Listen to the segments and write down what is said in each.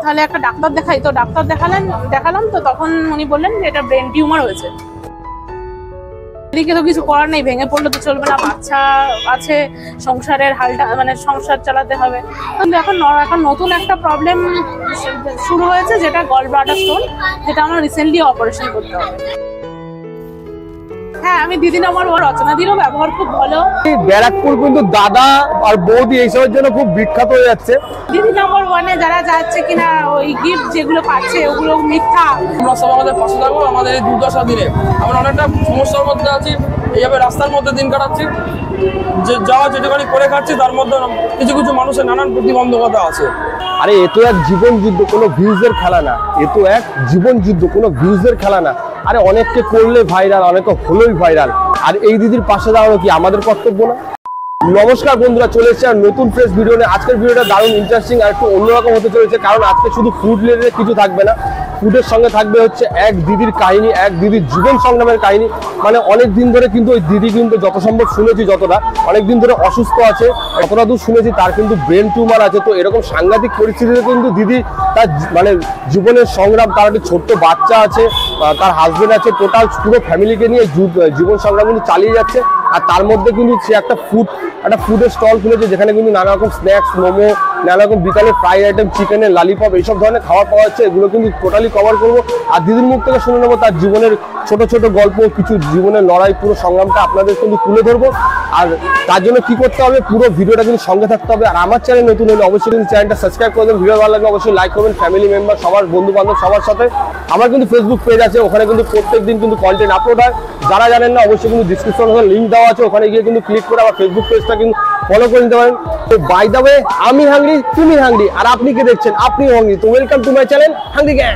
তাহলে একটা ডাক্তার দেখাই, তো ডাক্তার দেখালাম তো তখন উনি বললেন যে এটা ব্রেন টিউমার হয়েছে। এদিকে তো কিছু করার নেই, ভেঙে পড়লে তো চলবে না, বাচ্চা আছে, সংসারের হালটা মানে সংসার চালাতে হবে। কিন্তু এখন নতুন একটা প্রবলেম শুরু হয়েছে, যেটা গল ব্লাডার স্টোন, যেটা আমার রিসেন্টলি অপারেশন করতে হবে। হ্যাঁ, আমি দিদি আমার রচনাদিরও ব্যবহার খুব ভালো। ব্যারাকপুর কিন্তু দাদা আর বৌদি এইসবের জন্য খুব বিখ্যাত হয়ে যাচ্ছে। দিদি নম্বর 1-এ যারা যাচ্ছে কিনা ওই গিফট যেগুলো পাচ্ছে ওগুলো মিথ্যা। আমরা সব আমাদের পাশে থাকবো। আমাদের এই দুর্দশা দিনে আমরা অনেকটা সমস্যার মধ্যে আছি, এইভাবে রাস্তার মধ্যে দিন কাটাচ্ছি, যে যাওয়া যেটুখানি করে খাচ্ছি তার মধ্যে কিছু কিছু মানুষের নানান প্রতিবন্ধকতা আছে। আরে এ তো এক জীবন যুদ্ধ, কোনো ভিউজের খেলা না, এ তো এক জীবন যুদ্ধ, কোনো ভিউজের খেলা না। আরে অনেককে করলে ভাইরাল, অনেকে হলোই ভাইরাল, আর এই দিদির পাশে দাঁড়ানো কি আমাদের কর্তব্য না? নমস্কার বন্ধুরা, চলে এসেছে আর নতুন ফ্রেশ ভিডিও নিয়ে। আজকের ভিডিওটা দারুণ ইন্টারেস্টিং আর একটু অন্যরকম হতে চলেছে, কারণ আজকে শুধু ফুড রিলেটেড কিছু থাকবে না, ফুডের সঙ্গে থাকবে হচ্ছে এক দিদির কাহিনী, এক দিদির জীবন সংগ্রামের কাহিনী। মানে অনেক দিন ধরে কিন্তু ওই দিদি কিন্তু যত সম্ভব শুনেছি, যতটা অনেকদিন ধরে অসুস্থ আছে, যতটা দূর শুনেছি তার কিন্তু ব্রেন টিউমার আছে। তো এরকম সাংঘাতিক পরিস্থিতিতে কিন্তু দিদি তার মানে জীবনের সংগ্রাম, তার একটা ছোট্ট বাচ্চা আছে, তার হাজবেন্ড আছে, টোটাল পুরো ফ্যামিলিকে নিয়ে জীবন সংগ্রাম কিন্তু চালিয়ে যাচ্ছে। আর তার মধ্যে কিন্তু সে একটা ফুডের স্টল খুলেছে, যেখানে কিন্তু নানা রকম স্ন্যাক্স, মোমো, নানা রকম বিকালে ফ্রাই আইটেম, চিকেনের ললিপপ, এইসব ধরনের খাবার পাওয়া যাচ্ছে। এগুলো কিন্তু টোটালি কভার করবো, আর দিদির মুখ থেকে শুনে নেবো তার জীবনের ছোট ছোট গল্প, কিছু জীবনের লড়াই, পুরো সংগ্রামটা আপনাদের কিন্তু তুলে ধরবো। আর তার জন্য কি করতে হবে, পুরো ভিডিওটা কিন্তু সঙ্গে থাকতে হবে। আর আমার চ্যানেল নতুন হলে অবশ্যই কিন্তু চ্যানেলটা সাবস্ক্রাইব করে দেবেন, ভিডিও ভালো লাগলে অবশ্যই লাইক করবেন, ফ্যামিলি মেম্বার সবার, বন্ধু বান্ধব সবার সাথে। আমার কিন্তু ফেসবুক পেজ আছে, ওখানে কিন্তু প্রত্যেকদিন কিন্তু কন্টেন্ট আপলোড হয়। যারা জানেন না অবশ্যই কিন্তু ডিসক্রিপশনে লিঙ্ক দেওয়া আছে, ওখানে গিয়ে কিন্তু ক্লিক করে আমার ফেসবুক পেজটা কিন্তু ফলো করে নিতে পারেন। তো বাই দ্য ওয়ে, আমি হাংরি, তুমি হাংরি, আর আপনি কে দেখছেন, আপনি হাংরি। তো welcome to my channel hungry gang.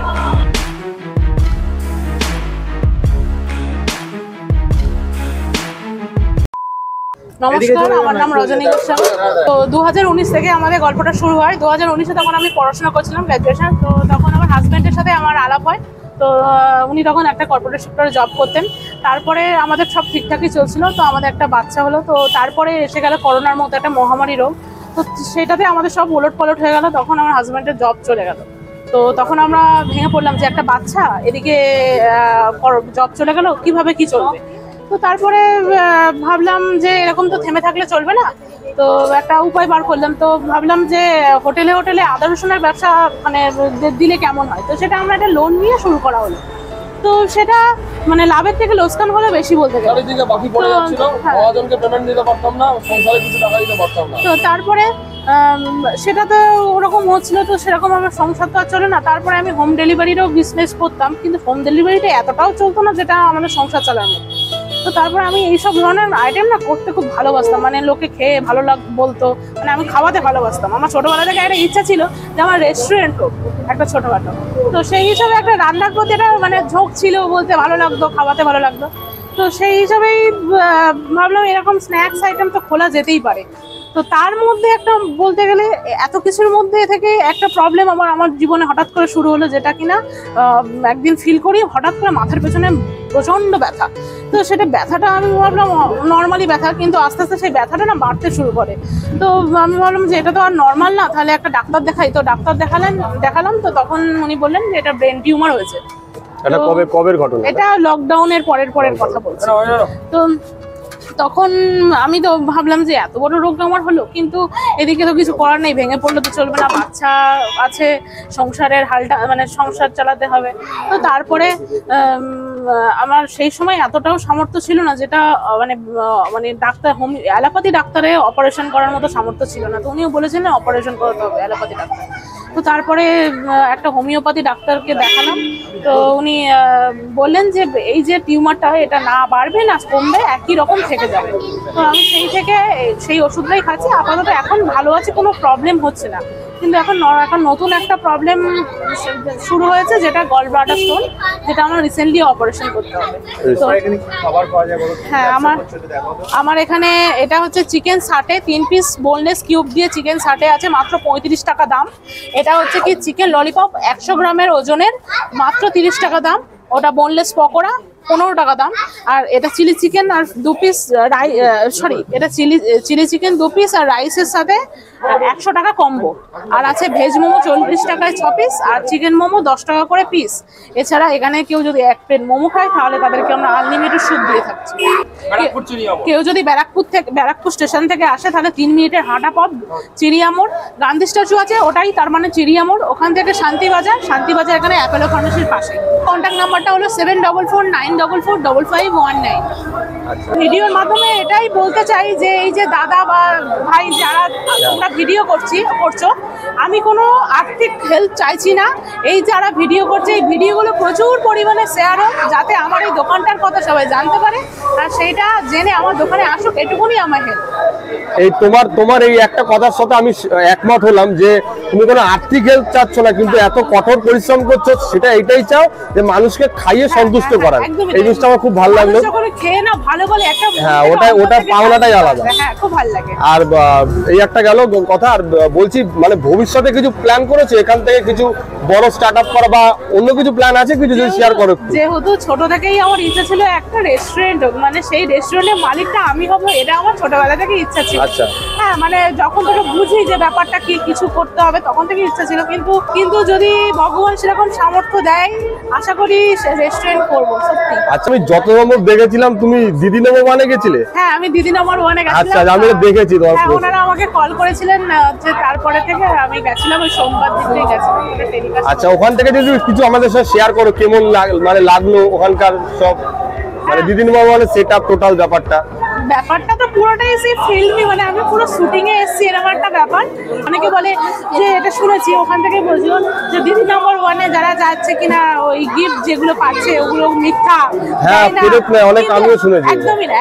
নমস্কার, আমার নাম রজনী গোস্বামী। তো 2019 থেকে আমাদের গল্পটা শুরু হয়। 2019-এ তখন আমি পড়াশোনা করছিলাম, গ্র্যাজুয়েশন। তো তখন আমার হাজব্যান্ডের সাথে আমার আলাপ হয়। তো উনি তখন একটা কর্পোরেট সেক্টরে জব করতেন। তারপরে আমাদের সব ঠিকঠাকই চলছিল। তো আমাদের একটা বাচ্চা হলো। তো তারপরে এসে গেল করোনার মতো একটা মহামারী রোগ। তো সেটাতে আমাদের সব ওলটপালট হয়ে গেল। তখন আমার হাজব্যান্ডের জব চলে গেল। তো তখন আমরা ভেঙে পড়লাম যে একটা বাচ্চা, এদিকে জব চলে গেল, কিভাবে কি চলবে। তো তারপরে ভাবলাম যে এরকম তো থেমে থাকলে চলবে না। তো একটা উপায় বার করলাম। তো ভাবলাম যে হোটেলে আদা রসুনের ব্যবসা মানে দিলে কেমন হয়। তো সেটা আমরা একটা লোন নিয়ে শুরু করা হলো। তো সেটা মানে লাভের থেকে লোকসান হলে বেশি বলতে গেলে। তো তারপরে সেটা তো ওরকম হচ্ছিল, তো সেরকম আমার সংসার তো আর চলে না। তারপরে আমি হোম ডেলিভারিরও বিজনেস করতাম, কিন্তু হোম ডেলিভারিটা এতটাও চলতো না যেটা আমাদের সংসার চালানো। তো তারপরে আমি এইসব ধরনের আইটেম না করতে খুব ভালোবাসতাম, মানে লোকে খেয়ে ভালো বলতো, মানে আমি খাওয়াতে ভালোবাসতাম। আমার ছোটবেলা থেকে একটা ইচ্ছা ছিল যে আমার রেস্টুরেন্ট হোক একটা ছোটখাটো। তো সেই হিসাবে একটা রান্নার প্রতি একটা মানে ঝোঁক ছিল, বলতে ভালো লাগতো, খাওয়াতে ভালো লাগতো। তো সেই হিসাবেই ভাবলাম এরকম স্ন্যাক্স আইটেম তো খোলা যেতেই পারে। তো তার মধ্যে একটা বলতে গেলে এত কিছুর মধ্যে থেকে একটা প্রবলেম আমার জীবনে হঠাৎ করে শুরু হলো, যেটা কিনা একদিন ফিল করি হঠাৎ করে মাথার পেছনে প্রচন্ড ব্যথা। তো সেটা ব্যথাটা আমি ভাবলাম নর্মালি ব্যথা, কিন্তু আস্তে আস্তে সেই ব্যথাটা না বাড়তে শুরু করে। তো আমি ভাবলাম যে এটা তো আর নর্মাল না, তাহলে একটা ডাক্তার দেখাই। তো ডাক্তার দেখালাম তো তখন উনি বললেন যে এটা ব্রেন টিউমার হয়েছে। এটা কবের ঘটনা? এটা লকডাউনের পরের কথা বলছি। তো তখন আমি তো ভাবলাম যে এত বড় রোগ আমার হলো, কিন্তু এদিকে তো কিছু করার নেই, ভেঙে পড়লে তো চলবে না, বাচ্চা আছে, সংসারের হালটা মানে সংসার চালাতে হবে। তো তারপরে আমার সেই সময় এতটাও সামর্থ্য ছিল না, যেটা মানে ডাক্তার অ্যালোপ্যাথি ডাক্তারে অপারেশন করার মতো সামর্থ্য ছিল না। তো উনিও বলেছেন অপারেশন করতে হবে অ্যালোপ্যাথি ডাক্তার। তো তারপরে একটা হোমিওপ্যাথি ডাক্তারকে দেখালাম। তো উনি বললেন যে এই যে টিউমারটা, এটা না বাড়বে না কমবে, একই রকম থেকে যাবে। তো আমি সেই ওষুধটাই খাচ্ছি, আপাতত এখন ভালো আছে, কোনো প্রবলেম হচ্ছে না। কিন্তু এখন নতুন একটা প্রবলেম শুরু হয়েছে, যেটা গল ব্লাডার স্টোন, যেটা আমার রিসেন্টলি অপারেশন করতে হবে। তো হ্যাঁ, আমার এখানে এটা হচ্ছে চিকেন সাটে, 3 পিস বোনলেস কিউব দিয়ে চিকেন সাটে আছে, মাত্র 35 টাকা দাম। এটা হচ্ছে কি চিকেন ললিপপ 100 গ্রামের ওজনের, মাত্র 30 টাকা দাম। ওটা বোনলেস পকোড়া 15 টাকা দাম। আর এটা চিলি চিকেন আর 2 পিস এটা চিলি চিকেন 2 পিস আর রাইসের সাথে 100 টাকা কম্বো। আর আছে ভেজ মোমো 40 টাকায় 6 পিস আর চিকেন মোমো 10 টাকা করে পিস। এছাড়া এখানে কেউ যদি 1 প্লেট মোমো খায় তাহলে তাদেরকে আমরা আনলিমিটেড স্যুপ দিয়ে থাকছি। কেউ যদি ব্যারাকপুর স্টেশন থেকে আসে তাহলে 3 মিনিটের হাঁটা পথ চিড়িয়ামোড়, গান্ধী স্ট্যাচু আছে ওটাই, তার মানে চিড়িয়ামোড়, ওখান থেকে শান্তিবাজার এখানে অ্যাপোলো ফার্মেসির পাশে। কন্ট্যাক্ট নাম্বারটা হলো 7449445519। ভিডিওর মাধ্যমে এটাই বলতে চাই যে এই যে দাদা বা ভাই যারা তোমরা ভিডিও করছো, আমি কোনো আর্থিক হেল্প চাইছি না। এই যারা ভিডিও করছে এই ভিডিওগুলো প্রচুর পরিমাণে শেয়ার হোক, যাতে আমার এই দোকানটার কথা সবাই জানতে পারে আর সেইটা জেনে আমার দোকানে আসুক, এটুকুনি আমার হেল্প। এই তোমার এই একটা কথার সাথে আমি একমত হলাম যে তুমি কোনো আর্থিক হেল্প চাচ্ছ না, কিন্তু এত কঠোর পরিশ্রম করছো সেটা এটাই চাও যে মানুষকে খাইয়ে সন্তুষ্ট করার। এই জিনিসটা আমার খুব ভালো লাগলো। খেয়ে না ভালো বলে একটা, হ্যাঁ ওটা পাওনাটাই আলাদা। হ্যাঁ খুব ভালো লাগে। আর এই একটা গেল কথা। আর বলছি মানে ভবিষ্যতে কিছু প্ল্যান করেছো এখান থেকে কিছু বড় স্টার্টআপ করা বা অন্য কিছু প্ল্যান আছে কিছু যদি শেয়ার করো? যেহেতু ছোট থেকেই আমার ইচ্ছা ছিল একটা রেস্টুরেন্ট, মানে সেই রেস্টুরেন্টের মালিকটা আমি হব, এটা আমার ছোটবেলা থেকে ইচ্ছা ছিল। আচ্ছা। হ্যাঁ মানে যখন থেকে বুঝি যে ব্যাপারটা কি কিছু করতে হবে তখন থেকে ইচ্ছা ছিল, কিন্তু যদি ভগবান সেরকম সামর্থ্য দেয় আশা করি রেস্টুরেন্ট করব সত্যি। আচ্ছা, আমি যত নম্বর দেখেছিলাম তুমি দিদি নম্বর 1-এ গেছিলে? হ্যাঁ আমি দিদি নম্বর 1-এ গেছিলাম। আচ্ছা আমি দেখেছি তোমার। হ্যাঁ ওনারা আমাকে কল করেছিলেন যে তারপরে থেকে আমি গেছিলাম, ওই সোমবার দিনই গেছিলাম। আচ্ছা ওখান থেকে যদি কিছু আমাদের সাথে শেয়ার করো কেমন মানে লাগলো ওখানকার সব, মানে দিদি নম্বর 1-এর সেটআপ টোটাল ব্যাপারটা তো পুরোটাই সেই ফিল্মই, মানে আমি পুরো শুটিং এ এসেছি এরকম একটা ব্যাপার। অনেকে বলে যে এটা শুনেছি ওখান থেকে বলছিল যে দিদি নম্বর 1-এ যারা যাচ্ছে কিনা ওই গিফট যেগুলো পাচ্ছে ওগুলো মিথ্যা। হ্যাঁ ফেরত নেয় অনেক, আমিও শুনেছি।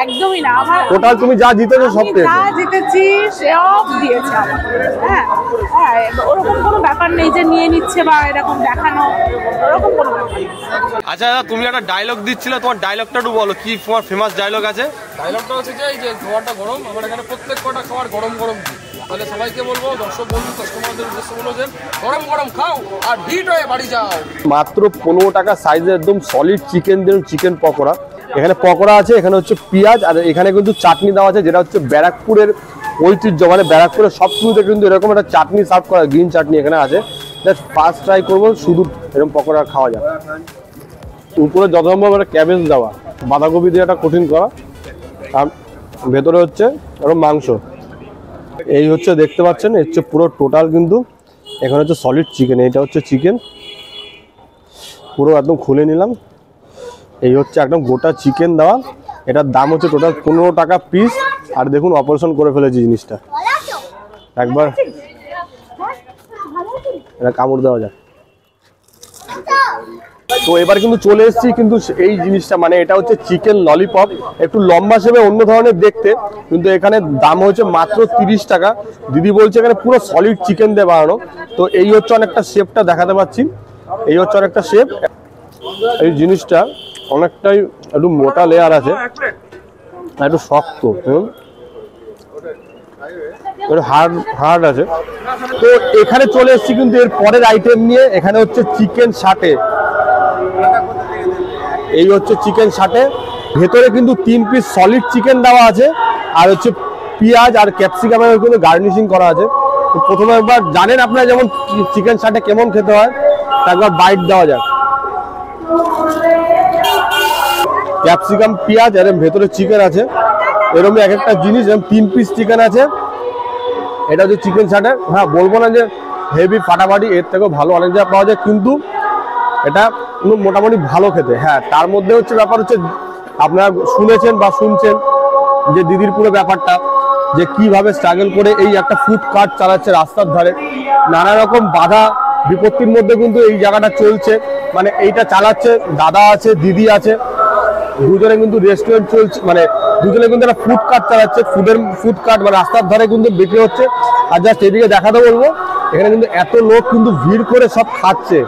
একদমই না, আমার টোটাল তুমি যা জিতেছো সব পেয়েছো। যা জিতেছি সব দিয়েছে আমার। হ্যাঁ ওরকম কোনো ব্যাপার নেই যে নিয়ে নিচ্ছে বা এরকম দেখানো, ওরকম কোনো ব্যাপার নেই। আচ্ছা দাদা তুমি একটা ডায়লগ দিচ্ছিলে, তোমার ডায়লগটা একটু বলো, কি তোমার ফেমাস ডায়লগ আছে? ডায়লগটা হচ্ছে যে এই যে খাবারটা গরম, আমার এখানে প্রত্যেক কটা খাবার গরম দিই। তাহলে সবাইকে বলবো, দর্শক বন্ধু কাস্টমারদের উদ্দেশ্যে বলবো যে গরম খাও আর হিট হয়ে বাড়ি যাও। মাত্র 15 টাকা সাইজের একদম সলিড চিকেন দিয়ে চিকেন পকোড়া। এখানে পকোড়া আছে, এখানে হচ্ছে পেঁয়াজ, আর এখানে কিন্তু চাটনি দেওয়া আছে যেটা হচ্ছে ব্যারাকপুরের ঐতিহ্য। মানে ব্যারাকপুরের সব কিছুতে কিন্তু এরকম একটা চাটনি সার্ভ করা, গ্রিন চাটনি এখানে আছে। জাস্ট ফার্স্ট ট্রাই করবো শুধু এরকম পকোড়া খাওয়া যায়। উপরে যত সম্ভব একটা ক্যাবেজ দেওয়া, বাঁধাকপি দিয়ে একটা কঠিন করা, আর ভেতরে হচ্ছে এরকম মাংস। এই হচ্ছে দেখতে পাচ্ছেন, এর হচ্ছে পুরো টোটাল কিন্তু এখানে হচ্ছে সলিড চিকেন। এইটা হচ্ছে চিকেন পুরো একদম খুলে নিলাম। এই হচ্ছে একদম গোটা চিকেন দেওয়া। এটার দাম হচ্ছে টোটাল 15 টাকা পিস। আর দেখুন অপারেশন করে ফেলেছি জিনিসটা, একবার এটা কামড় দেওয়া যায়। তো এবার কিন্তু চলে এসেছি কিন্তু এই জিনিসটা, মানে এটা হচ্ছে চিকেন ললিপপ, একটু লম্বা শেপে অন্য ধরনের দেখতে, কিন্তু এখানে দাম হচ্ছে মাত্র 30 টাকা। দিদি বলছে এখানে পুরো সলিড চিকেন দিয়ে বানানো। তো এই হচ্ছে অনেকটা শেপটা দেখাতে পাচ্ছি, এই হচ্ছে অনেকটা শেপ। এই জিনিসটা অনেকটাই একটু মোটা লেয়ার আছে, একটু শক্ত, হার্ড আছে। তো এখানে চলে এসেছি কিন্তু এর পরের আইটেম নিয়ে। এখানে হচ্ছে চিকেন সাটে। এই হচ্ছে চিকেন সাটে, ভেতরে কিন্তু 3 পিস সলিড চিকেন দেওয়া আছে, আর হচ্ছে পেঁয়াজ আর ক্যাপসিকামের কিন্তু গার্নিশিং করা আছে। তো প্রথমে একবার জানেন আপনারা যেমন চিকেন সাটে কেমন খেতে হয়, একবার বাইট দেওয়া যাক। ক্যাপসিকাম, পেঁয়াজ, এর ভেতরে চিকেন আছে, এরকম এক একটা জিনিস, এরকম 3 পিস চিকেন আছে। এটা হচ্ছে চিকেন সাটে। হ্যাঁ বলবো না যে হেভি ফাটাফাটি, এর থেকেও ভালো অনেক জায়গায় পাওয়া যায়, কিন্তু এটা মোটামুটি ভালো খেতে। হ্যাঁ তার মধ্যে হচ্ছে ব্যাপার হচ্ছে আপনারা শুনেছেন বা শুনছেন যে দিদির পুরো ব্যাপারটা, যে কিভাবে স্ট্রাগল করে এই একটা ফুড কার্ট চালাচ্ছে রাস্তার ধারে। নানা রকম বাধা বিপত্তির মধ্যে কিন্তু এই জায়গাটা চলছে, মানে এইটা চালাচ্ছে। দাদা আছে, দিদি আছে, দুজনে কিন্তু রেস্টুরেন্ট চলছে, মানে দুজনে কিন্তু একটা ফুড কার্ট চালাচ্ছে। ফুড কার্ট মানে রাস্তার ধারে কিন্তু বিক্রি হচ্ছে। আর জাস্ট এদিকে দেখাতে বলবো, এখানে কিন্তু এত লোক কিন্তু ভিড় করে সব খাচ্ছে।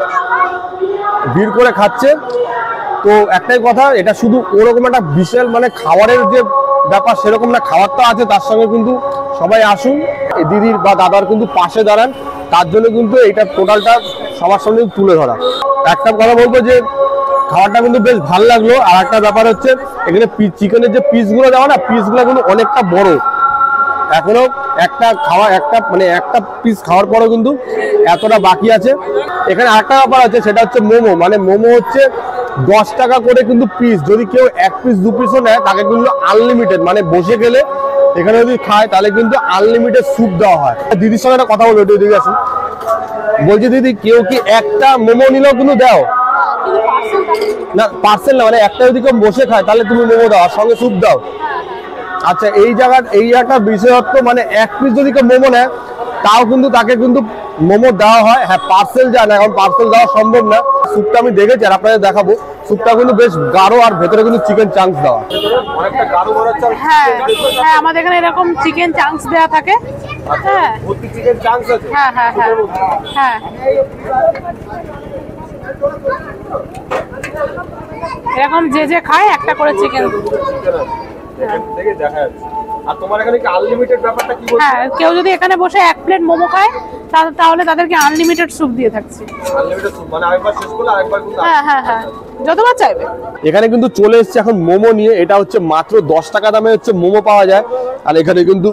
তো একটাই কথা, এটা শুধু ওরকম একটা বিশাল মানে খাবারের যে ব্যাপার সেরকম না, খাবারটা আছে, তার সঙ্গে কিন্তু সবাই আসুন, দিদির বা দাদার কিন্তু পাশে দাঁড়ান। তার জন্য কিন্তু এইটা টোটালটা সবার সামনে তুলে ধরা। একটা কথা বলবো যে খাবারটা কিন্তু বেশ ভালো লাগলো। আর একটা ব্যাপার হচ্ছে এখানে চিকেনের যে পিসগুলো দেওয়া না, পিসগুলো কিন্তু অনেকটা বড়। এখনো একটা পিস খাওয়ার পরও কিন্তু এতটা বাকি আছে। এখানে আরেকটা ব্যাপার আছে, সেটা হচ্ছে মোমো। মানে মোমো হচ্ছে 10 টাকা করে কিন্তু পিস। যদি কেউ 1 পিস 2 পিসও নেয় তাকে কিন্তু আনলিমিটেড, মানে বসে গেলে এখানে যদি খায় তাহলে কিন্তু আনলিমিটেড স্যুপ দেওয়া হয়। দিদির সঙ্গে একটা কথা বলবো, একটু এদিকে আসুন। বলছি দিদি, কেউ কি একটা মোমো নিলেও কিন্তু দাও না? পার্সেল না, মানে একটা যদি কেউ বসে খায় তাহলে তুমি মোমো দাও আর সঙ্গে স্যুপ দাও। আচ্ছা, এই জায়গার এই একটা বিশেষত্ব, মানে 1 পিস যদি কেউ মোমো নেয় তাও কিন্তু তাকে কিন্তু মোমো দেওয়া হয়। হ্যাঁ, পার্সেল যায় না, এখন পার্সেল দেওয়া সম্ভব না। স্যুপটা আমি দেখেছি আর আপনাদের দেখাবো। স্যুপটা কিন্তু বেশ গাঢ় আর ভেতরে কিন্তু চিকেন চাংস দেওয়া। অনেকটা গাঢ় মনে হচ্ছে। হ্যাঁ হ্যাঁ, আমাদের এখানে এরকম চিকেন চাংস দেওয়া থাকে। হ্যাঁ ভর্তি চিকেন চাংস আছে। হ্যাঁ হ্যাঁ হ্যাঁ হ্যাঁ, এরকম যে খায় একটা করে চিকেন। আর তোমার এখানে কি আনলিমিটেড ব্যাপারটা কি বলছো? হ্যাঁ, কেউ যদি এখানে বসে 1 প্লেট মোমো খায় তাহলে তাদেরকে আনলিমিটেড স্যুপ দিয়ে থাকছে। আনলিমিটেড স্যুপ মানে আরেকবার শেষ করলে আরেকবার কিন্তু। হ্যাঁ হ্যাঁ হ্যাঁ, যতবার চাইবে। এখানে কিন্তু চলে এসেছে এখন মোমো নিয়ে। এটা হচ্ছে মাত্র 10 টাকা দামে হচ্ছে মোমো পাওয়া যায়। আর এখানে কিন্তু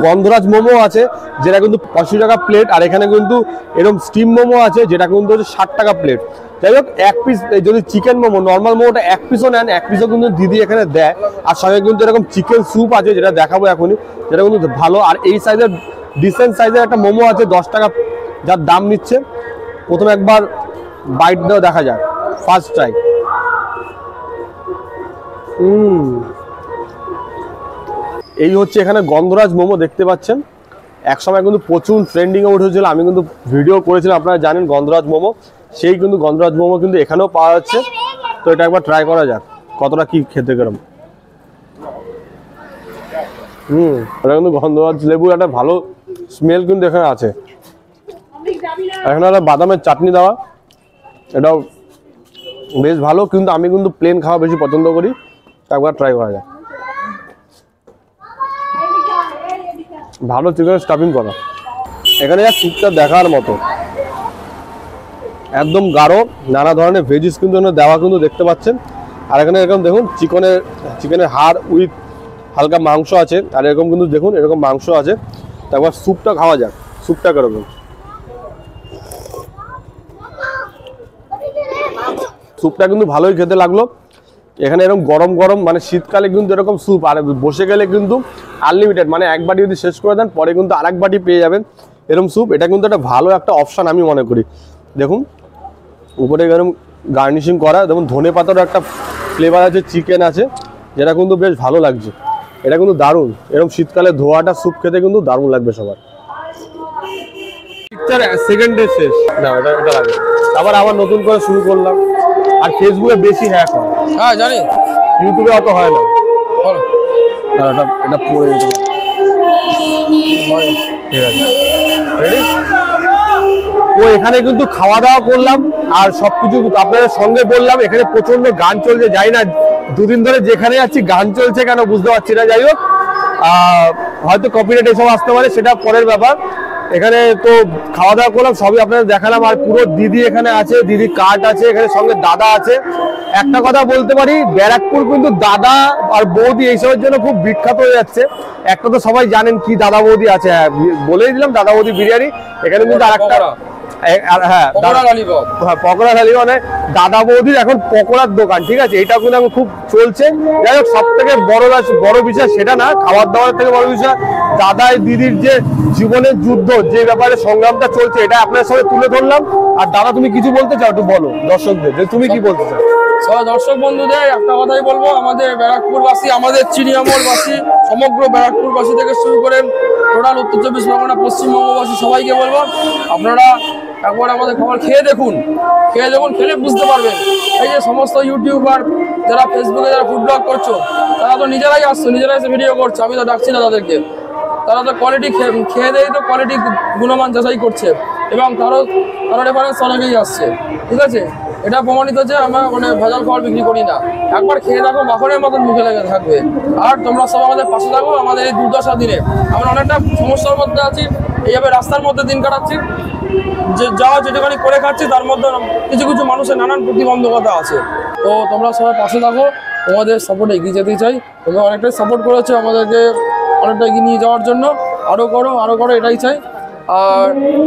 গন্ধরাজ মোমো আছে, যেটা কিন্তু 85 টাকা প্লেট। আর এখানে কিন্তু এরকম স্টিম মোমো আছে, যেটা কিন্তু হচ্ছে 60 টাকা প্লেট। যাই হোক, 1 পিস যদি চিকেন মোমো, নর্মাল মোমোটা 1 পিসও নেন, 1 পিসও কিন্তু দিদি এখানে দেয়। আর সঙ্গে কিন্তু এরকম চিকেন স্যুপ আছে, যেটা দেখাবো এখনই, যেটা কিন্তু ভালো। আর এই সাইজের ডিসেন্ট সাইজের একটা মোমো আছে 10 টাকা, যার দাম নিচ্ছে। প্রথমে একবার বাইট দেওয়া দেখা যাক, ফার্স্ট ট্রাই। এই হচ্ছে এখানে গন্ধরাজ মোমো, দেখতে পাচ্ছেন। একসময় কিন্তু প্রচুর ট্রেন্ডিংয়ে উঠেছিল, আমি কিন্তু ভিডিও করেছিলাম, আপনারা জানেন গন্ধরাজ মোমো। সেই কিন্তু গন্ধরাজ মোমো কিন্তু এখানেও পাওয়া যাচ্ছে। তো এটা একবার ট্রাই করা যাক কতটা কি খেতে গেলাম। এটা কিন্তু গন্ধরাজ লেবু একটা ভালো স্মেল কিন্তু এখানে আছে। এখানে একটা বাদামের চাটনি দেওয়া, এটাও বেশ ভালো। কিন্তু আমি কিন্তু প্লেন খাওয়া বেশি পছন্দ করি। একবার ট্রাই করা যায়। ভালো চিকেন স্টাফিং করা। এখানে যা স্যুপটা দেখার মতো, একদম গাঢ়, নানা ধরনের ভেজিস কিন্তু দেওয়া কিন্তু দেখতে পাচ্ছেন। আর এখানে এরকম দেখুন চিকেনের হাড় উইথ হালকা মাংস আছে। আর এরকম কিন্তু দেখুন এরকম মাংস আছে। তারপর স্যুপটা খাওয়া যাক, স্যুপটা কিরকম। স্যুপটা কিন্তু ভালোই খেতে লাগলো। এখানে এরকম গরম গরম, মানে শীতকালে কিন্তু এরকম স্যুপ, আর বসে গেলে কিন্তু আনলিমিটেড, মানে এক বাটি যদি শেষ করে দেন পরে কিন্তু আরেক বাটি পেয়ে যাবেন এরকম স্যুপ। এটা কিন্তু একটা ভালো একটা অপশান আমি মনে করি। দেখুন উপরে এরকম গার্নিশিং করা, দেখুন ধনে পাতারও একটা ফ্লেভার আছে, চিকেন আছে, যেটা কিন্তু বেশ ভালো লাগছে। এটা কিন্তু দারুণ। এরকম শীতকালে ধোয়াটা স্যুপ খেতে কিন্তু দারুণ লাগবে সবার। সেকেন্ডে শেষ না, এটা লাগবে। আবার নতুন করে শুরু করলাম। আর ফেসবুকে বেশি হ্যাক হয়। হ্যাঁ জানি, ইউটিউবে অত হয় না। এটা পড়ে যেতে ঠিক আছে, রেডি। তো এখানে কিন্তু খাওয়া দাওয়া করলাম আর সবকিছু আপনাদের সঙ্গে বললাম। এখানে প্রচন্ড গান চলছে, যাই না দুদিন ধরে যেখানে যাচ্ছি গান চলছে কেন বুঝতে পারছি না। যাই হোক, হয়তো কপিরাইট এসব আসতে পারে, সেটা পরের ব্যাপার। এখানে তো খাওয়া দাওয়া করলাম, সবই আপনাদের দেখালাম। আর পুরো দিদি এখানে আছে, দিদি কার্ড আছে, এখানে সঙ্গে দাদা আছে। একটা কথা বলতে পারি, ব্যারাকপুর কিন্তু দাদা আর বৌদি এইসবের জন্য খুব বিখ্যাত হয়ে যাচ্ছে। একটা তো সবাই জানেন কি দাদা বৌদি আছে, হ্যাঁ বলেই দিলাম, দাদা বৌদি বিরিয়ানি। এখানে কিন্তু আরেকটা, হ্যাঁ পকোড়া থালি, মানে দাদা বৌদির এখন পকোড়ার দোকান, ঠিক আছে। এটা কিন্তু এখন খুব চলছে। যাই হোক, সব থেকে বড় বিষয় সেটা না, খাবার দাবারের থেকে বড় বিষয় দাদা দিদির যে জীবনের যুদ্ধ, যে ব্যাপারে সংগ্রামটা চলছে, এটা আপনার সাথে তুলে ধরলাম। আর দাদা, তুমি কিছু বলতে চাও? একটু বলো দর্শকদের যে তুমি কি বলতে চাও। দর্শক বন্ধুদের একটা কথাই বলবো, আমাদের ব্যারাকপুরবাসী, আমাদের চিড়িয়ামোড়বাসী, সমগ্র ব্যারাকপুরবাসী থেকে শুরু করে টোটাল উত্তর 24 পরগনা, পশ্চিমবঙ্গবাসী সবাইকে বলবো, আপনারা একবার আমাদের খাবার খেয়ে দেখুন, খেলে বুঝতে পারবেন। এই যে সমস্ত ইউটিউবার যারা ফেসবুকে যারা ফুড ব্লগ করছো, তারা তো নিজেরাই আসছো, নিজেরাই এসে ভিডিও করছো, আমি তো ডাকছি না তাদেরকে। তারা তো কোয়ালিটি খেয়ে দেয়, তো কোয়ালিটি গুণমান যাচাই করছে, এবং তারও রেফারেন্স অনেকেই আসছে, ঠিক আছে। এটা প্রমাণিত যে আমরা মানে ভেজাল খাবার বিক্রি করি না। একবার খেয়ে দেখো, মাখনের মতন মুখে লেগে থাকবে। আর তোমরা সব আমাদের পাশে থাকো। আমাদের এই দুর্দশা দিনে আমরা অনেকটা সমস্যার মধ্যে আছি, এইভাবে রাস্তার মধ্যে দিন কাটাচ্ছি। যে যেটুখানি করে খাচ্ছি তার মধ্যে কিছু কিছু মানুষের নানান প্রতিবন্ধকতা আছে। তো তোমরা সবাই পাশে থাকো, তোমাদের সাপোর্টে এগিয়ে যেতে চাই। তোমরা অনেকটাই সাপোর্ট করেছো আমাদেরকে অনেকটা এগিয়ে নিয়ে যাওয়ার জন্য, আরও করো এটাই চাই। আর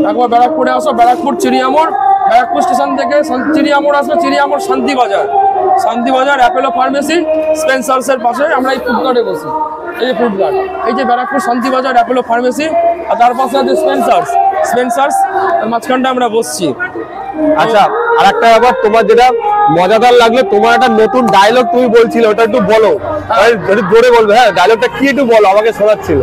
একবার ব্যারাকপুরে আসো, ব্যারাকপুর চিড়িয়ামোড়, ব্যারাকপুর স্টেশন থেকে চিড়িয়ামোড় আসবে, চিড়িয়ামোড় শান্তিবাজার অ্যাপোলো ফার্মেসি স্পেন্সার্সের পাশে আমরা এই ফুডকার্টে বসি। এই যে ফুডকার্ট, এই যে ব্যারাকপুর শান্তিবাজার অ্যাপোলো ফার্মেসি, আর তার পাশে আছে স্পেন্সার্স মাঝখানটা আমরা বসছি। আচ্ছা, আর একটা ব্যাপার, তোমার যেটা মজাদার লাগলো, তোমার একটা নতুন ডায়লগ তুমি বলছিলে, ওটা একটু বলো, একটু জোরে বলবে। হ্যাঁ, ডায়লগটা কি একটু বলো, আমাকে শোনাচ্ছিল।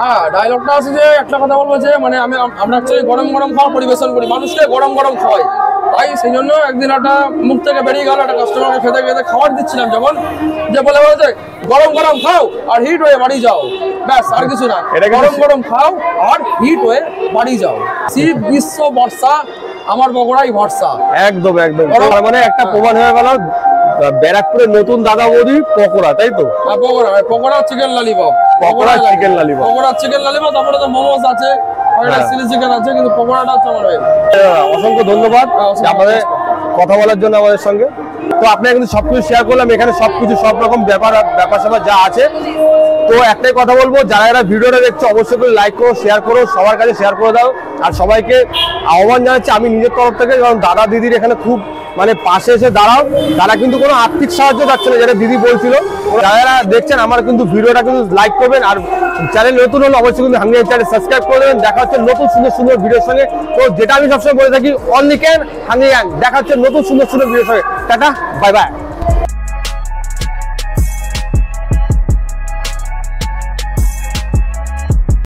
হ্যাঁ, ডায়লগটা আছে যে একটা কথা বলবো যে মানে আমরা অ্যাকচুয়ালি গরম খাওয়া পরিবেশন করি, মানুষকে গরম খাওয়াই। তাই সেই জন্য একদিন একটা মুখ থেকে বেরিয়ে গেল, একটা কাস্টমারকে খেতে খাবার দিচ্ছিলাম যখন, যে বলেছে গরম খাও আর হিট হয়ে বাড়ি যাও, ব্যাস আর কিছু না, গরম খাও আর হিট হয়ে বাড়ি যাও, শীত গ্রীষ্ম বর্ষা আমার বগুড়াই ভরসা। একদম তার মানে একটা প্রমাণ হয়ে গেল ব্যারাকপুরের নতুন দাদা বৌদি পকোড়া, তাই তো? Pakora chicken lollipop, pakora chicken lollipop, তারপরে তো মোমোস আছে, চিলি চিকেন আছে, কিন্তু পকোড়াটা হচ্ছে আমার। অসংখ্য ধন্যবাদ আমাদের কথা বলার জন্য আমাদের সঙ্গে। তো আপনাকে কিন্তু সবকিছু শেয়ার করলাম, এখানে সবকিছু সব রকম ব্যাপার স্যাপার যা আছে। তো একটাই কথা বলবো, যারা ভিডিওটা দেখছো অবশ্যই করে লাইক করো, শেয়ার করো, সবার কাছে শেয়ার করে দাও। আর সবাইকে আহ্বান জানাচ্ছি আমি নিজের তরফ থেকে, কারণ দাদা দিদির এখানে খুব মানে পাশে এসে দাঁড়াও। তারা কিন্তু কোনো আর্থিক সাহায্য পাচ্ছে না, যেটা দিদি বলছিল। যারা দেখছেন আমার কিন্তু ভিডিওটা কিন্তু লাইক করবেন, আর চ্যানেল নতুন হলে অবশ্যই কিন্তু হাঙ্গিয়ান চ্যানেল সাবস্ক্রাইব করে দেবেন। দেখা হচ্ছে নতুন সুন্দর ভিডিওর সঙ্গে। তো যেটা আমি সবসময় বলে থাকি, অনলি ক্যান হাঙ্গিয়ান। দেখা হচ্ছে নতুন সুন্দর ভিডিওর সঙ্গে। Tata, bye bye.